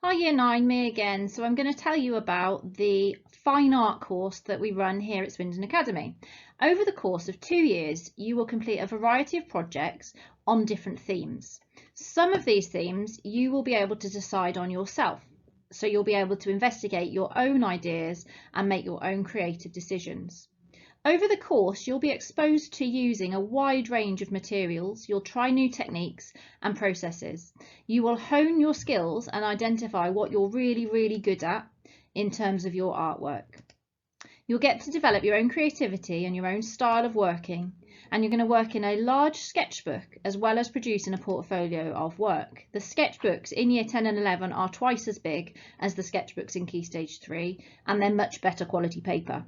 Hi Year 9, me again. So I'm going to tell you about the fine art course that we run here at Swindon Academy. Over the course of 2 years, you will complete a variety of projects on different themes. Some of these themes you will be able to decide on yourself. So you'll be able to investigate your own ideas and make your own creative decisions. Over the course, you'll be exposed to using a wide range of materials. You'll try new techniques and processes. You will hone your skills and identify what you're really good at in terms of your artwork. You'll get to develop your own creativity and your own style of working, and you're going to work in a large sketchbook as well as producing a portfolio of work. The sketchbooks in Year 10 and 11 are twice as big as the sketchbooks in Key Stage 3, and they're much better quality paper.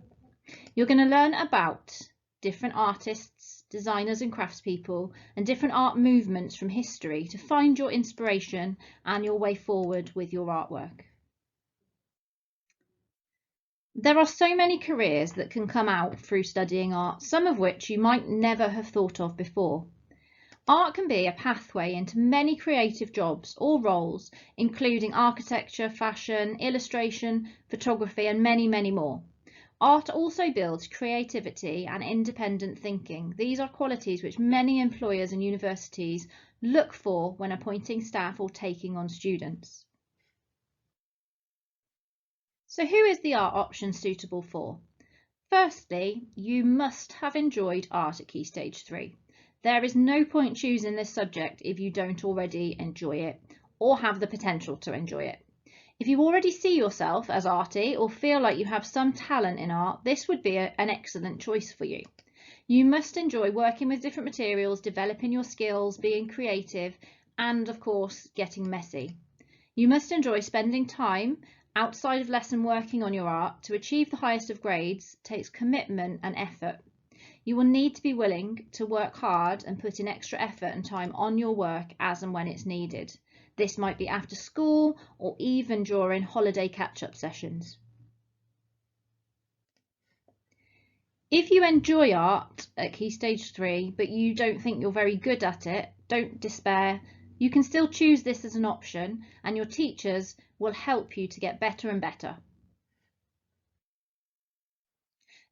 You're going to learn about different artists, designers and craftspeople, and different art movements from history to find your inspiration and your way forward with your artwork. There are so many careers that can come out through studying art, some of which you might never have thought of before. Art can be a pathway into many creative jobs or roles, including architecture, fashion, illustration, photography, and many more. Art also builds creativity and independent thinking. These are qualities which many employers and universities look for when appointing staff or taking on students. So who is the art option suitable for? Firstly, you must have enjoyed art at Key Stage 3. There is no point choosing this subject if you don't already enjoy it or have the potential to enjoy it. If you already see yourself as arty or feel like you have some talent in art, this would be an excellent choice for you. You must enjoy working with different materials, developing your skills, being creative, and of course, getting messy. You must enjoy spending time outside of lesson working on your art. To achieve the highest of grades takes commitment and effort. You will need to be willing to work hard and put in extra effort and time on your work as and when it's needed. This might be after school or even during holiday catch-up sessions. If you enjoy art at Key Stage 3, but you don't think you're very good at it, don't despair. You can still choose this as an option, and your teachers will help you to get better and better.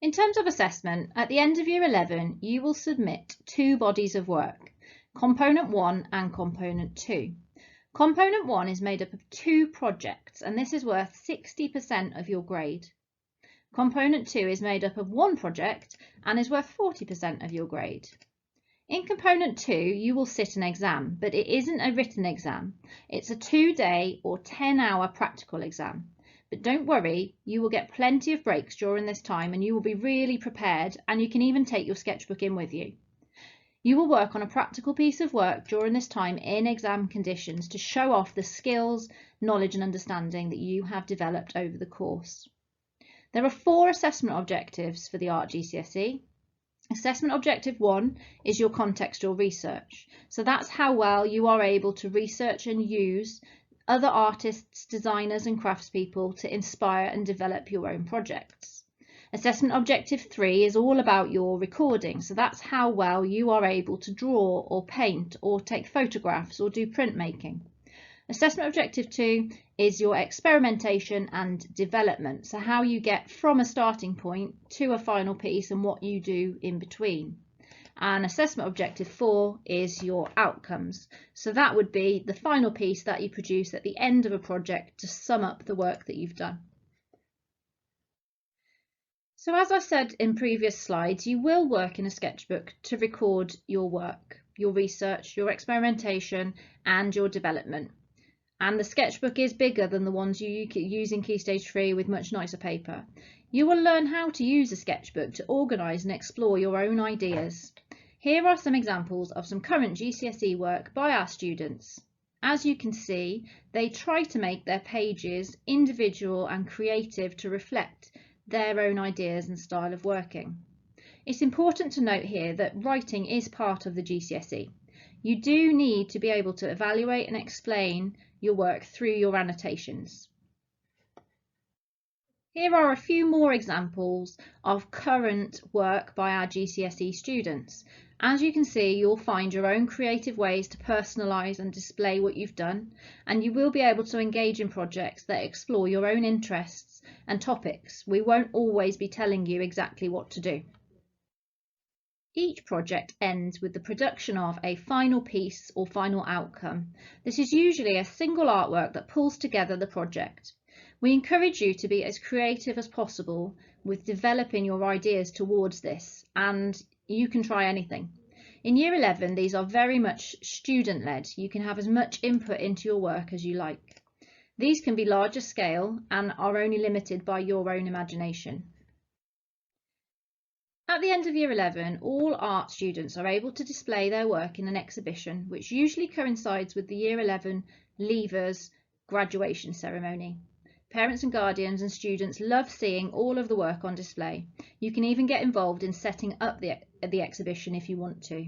In terms of assessment, at the end of Year 11, you will submit 2 bodies of work, Component 1 and Component 2. Component 1 is made up of 2 projects, and this is worth 60% of your grade. Component 2 is made up of 1 project and is worth 40% of your grade. In Component 2, you will sit an exam, but it isn't a written exam. It's a 2-day or 10-hour practical exam. But don't worry, you will get plenty of breaks during this time and you will be really prepared, and you can even take your sketchbook in with you. You will work on a practical piece of work during this time in exam conditions to show off the skills, knowledge and understanding that you have developed over the course. There are 4 assessment objectives for the Art GCSE. Assessment Objective 1 is your contextual research. So that's how well you are able to research and use other artists, designers and craftspeople to inspire and develop your own projects. Assessment Objective 3 is all about your recording. So that's how well you are able to draw or paint or take photographs or do printmaking. Assessment Objective 2 is your experimentation and development. So how you get from a starting point to a final piece and what you do in between. And Assessment Objective 4 is your outcomes. So that would be the final piece that you produce at the end of a project to sum up the work that you've done. So as I said in previous slides, you will work in a sketchbook to record your work, your research, your experimentation and your development. And the sketchbook is bigger than the ones you use in Key Stage 3 with much nicer paper. You will learn how to use a sketchbook to organise and explore your own ideas. Here are some examples of some current GCSE work by our students. As you can see, they try to make their pages individual and creative to reflect their own ideas and style of working. It's important to note here that writing is part of the GCSE. You do need to be able to evaluate and explain your work through your annotations. Here are a few more examples of current work by our GCSE students. As you can see, you'll find your own creative ways to personalise and display what you've done, and you will be able to engage in projects that explore your own interests and topics. We won't always be telling you exactly what to do. Each project ends with the production of a final piece or final outcome. This is usually a single artwork that pulls together the project. We encourage you to be as creative as possible with developing your ideas towards this, and you can try anything. In Year 11, these are very much student-led. You can have as much input into your work as you like. These can be larger scale and are only limited by your own imagination. At the end of Year 11, all art students are able to display their work in an exhibition, which usually coincides with the Year 11 Leavers graduation ceremony. Parents and guardians and students love seeing all of the work on display. You can even get involved in setting up the exhibition if you want to.